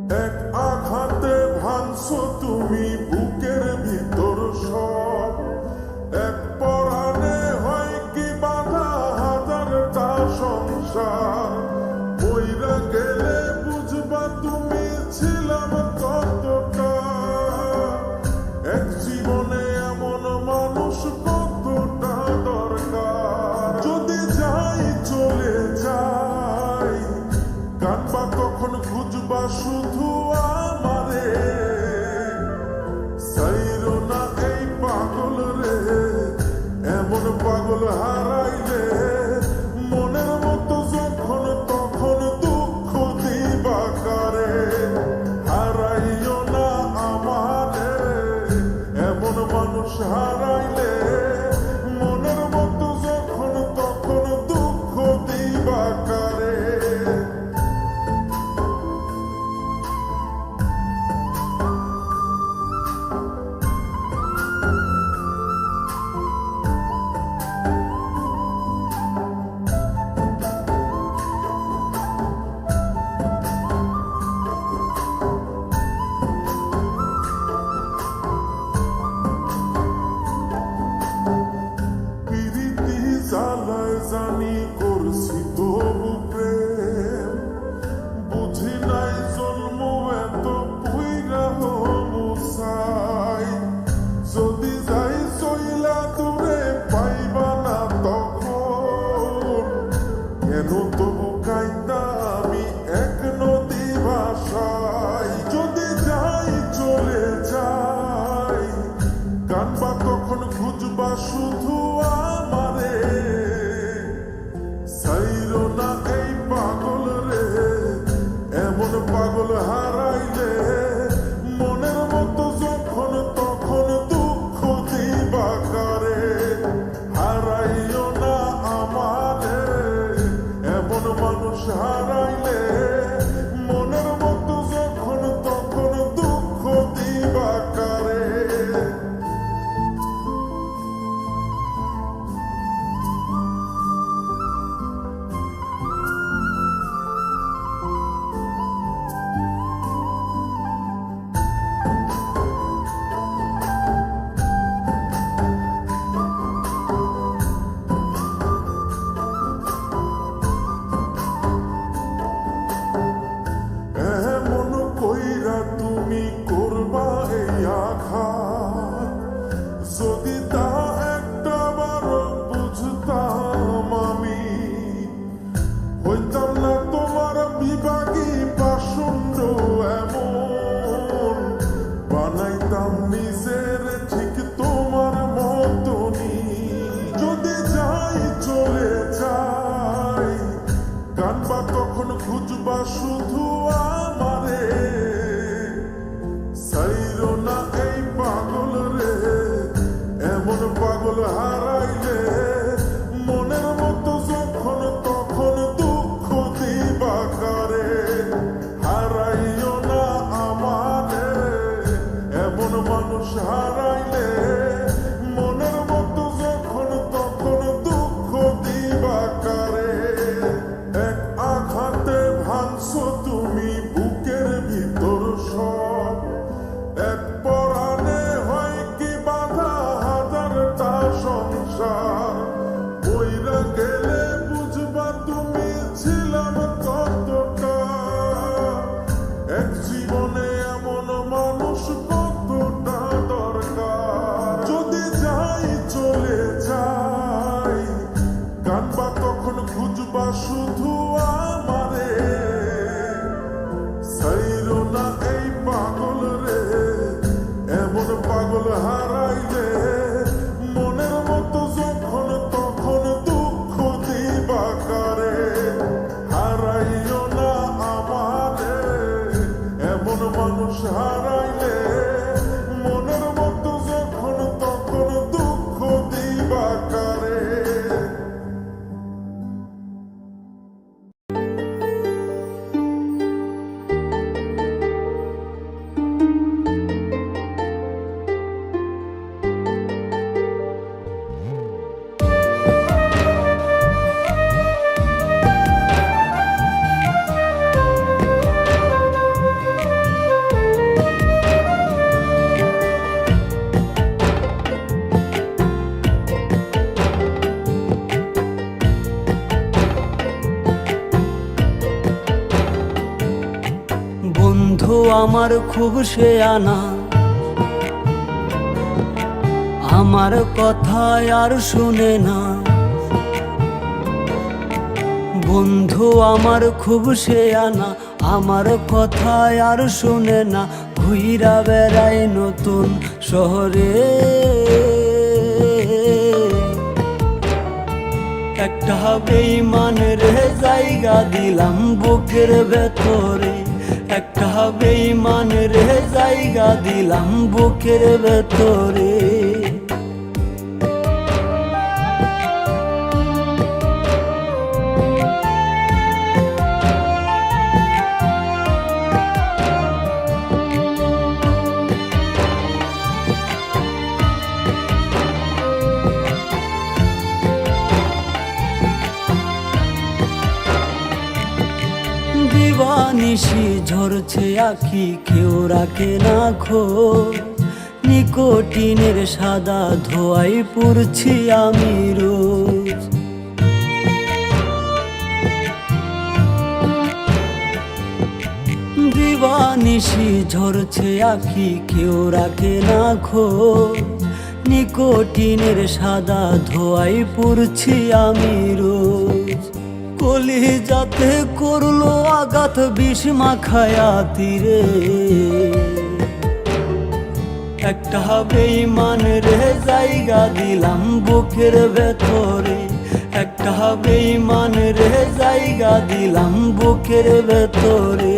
এক আঘাতে ভাঙছো তুমি বুকের ভিতর সব, এক পরাণে হয় কি বাধা হাজারটা সংসার। বইরা গেলে বুঝবা তুমি ছিলাম কতটা, এক জীবনে এমন মানুষ কতটা দরকার। যদি যাই চলে যাই কানবা তখন খুঁজবা শুধু আমারে, সাইরো না এই পাগল রে, এমন পাগল হারাইলে মনের মতো যখন তখন দুঃখ দিবা কারে। হারাইও না আমারে, এমন মানুষ হারাইলে মনের মতো যখন তখন দুঃখ দিবা কারে। জ্বালায় জানি করছি তবু প্রেম, বুঝি নাই জন্ম এত পুইরা মুসাই। যদি যাই চইলা দূরে পাইবা না তখন, কেন তবু কাইন্দা আমি এক নদী ভাষায়। যদি যাই চলে যাই কানবা তখন খুঁজবা শুধু আমারে, সাইরো না এই পাগল রে, এমন পাগল হারাইলে মনের মতো যখন তখন দুঃখ দিবা কারে। হারাইও না আমারে, এমন মানুষ হারাইলে মনের মতো যখন তখন দুঃখ দিবা কারে। এমন কইরা তুমি করবা এই আঘাত, যদি তা একটা বার বুঝতাম আমি, হইতাম না তোমার বিভাগী পাষণ্ড এমন, বানাইতাম নিজের ঠিক তোমার মতনই। যদি যাই চলে যাই কানবা তখন খুঁজবা শুধু আমারে, সাইরো না এই পাগল রে, এমন পাগল হারাইলে মনের মতো যখন তখন দুঃখ দিবা কারে। হারাইও না আমারে, এমন মানুষ হারাইলে মনের মতো যখন তখন দুঃখ দিবা কারে। এক আঘাতে ভাঙছো তুমি বুকের ভিতর সব, এক পরাণে হয় কি বাধা হাজারটা সংসার। বইরা গেলে বুঝবা তুমি ছিলাম কতটা, এক জীবনে এমন মানুষ কতটা দরকার। যদি যাই চলে যাই কানবা তখন খুঁজবা শুধু আমারে, সাইরো না এই পাগল রে, এমন পাগল হারাইলে মনের মতো যখন তখন দুঃখ দিবা কারে। হারাইও না আমারে, এমন মানুষ হারাইলে মনের মতো যখন তখন দুঃখ দিবা কারে। বন্ধু আমার খুব শেয়ানা, আমার কথা আর শুনে না। বন্ধু আমার খুব শেয়ানা, আমার কথা আর শুনে না। ঘুইরা বেড়াই নতুন শহরে, একটা বেঈমানের জায়গা দিলাম বুকের ভেতরে, একটা বেঈমানের জায়গা দিলাম বুকের ভেতরে। দিবানিশি ঝরছে আখি, কেউ রাখে না খোঁজ। নিকোটিনের সাদা ধোয়াই পুড়ছি আমি রোজ। দিবানিশি ঝরছে আখি, কেউ রাখে না খোঁজ। নিকোটিনের সাদা ধোয়াই পুড়ছি আমি রোজ। কলিজাতে করলো আঘাত বিষ মাখায়া তীরে, একটা বেঈমানের জায়গা দিলাম বুকের ভেতরে, একটা বেঈমানের জায়গা দিলাম বুকের ভেতরে।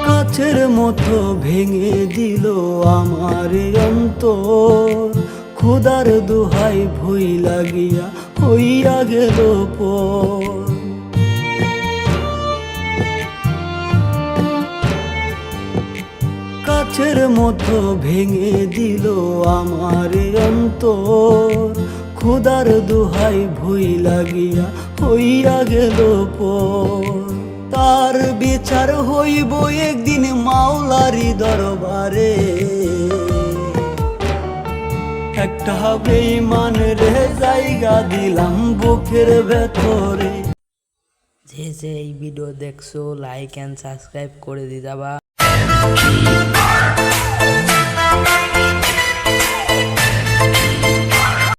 কাচের মতো ভেঙে দিল আমার অন্তর, খোদার দোহাই ভুই লাগিয়া হইয়া গেল পর। কাচের মতো ভেঙে দিল আমার অন্তর, খোদার দোহাই ভুই লাগিয়া হইয়া গেল পর। তার বিচার হইব একদিন মাওলারি দরবারে, একটা বেঈমানের জায়গা দিলাম বুকের ভেতরে। যে এই ভিডিও দেখছো লাইক এন্ড সাবস্ক্রাইব করে দিতে যাবা।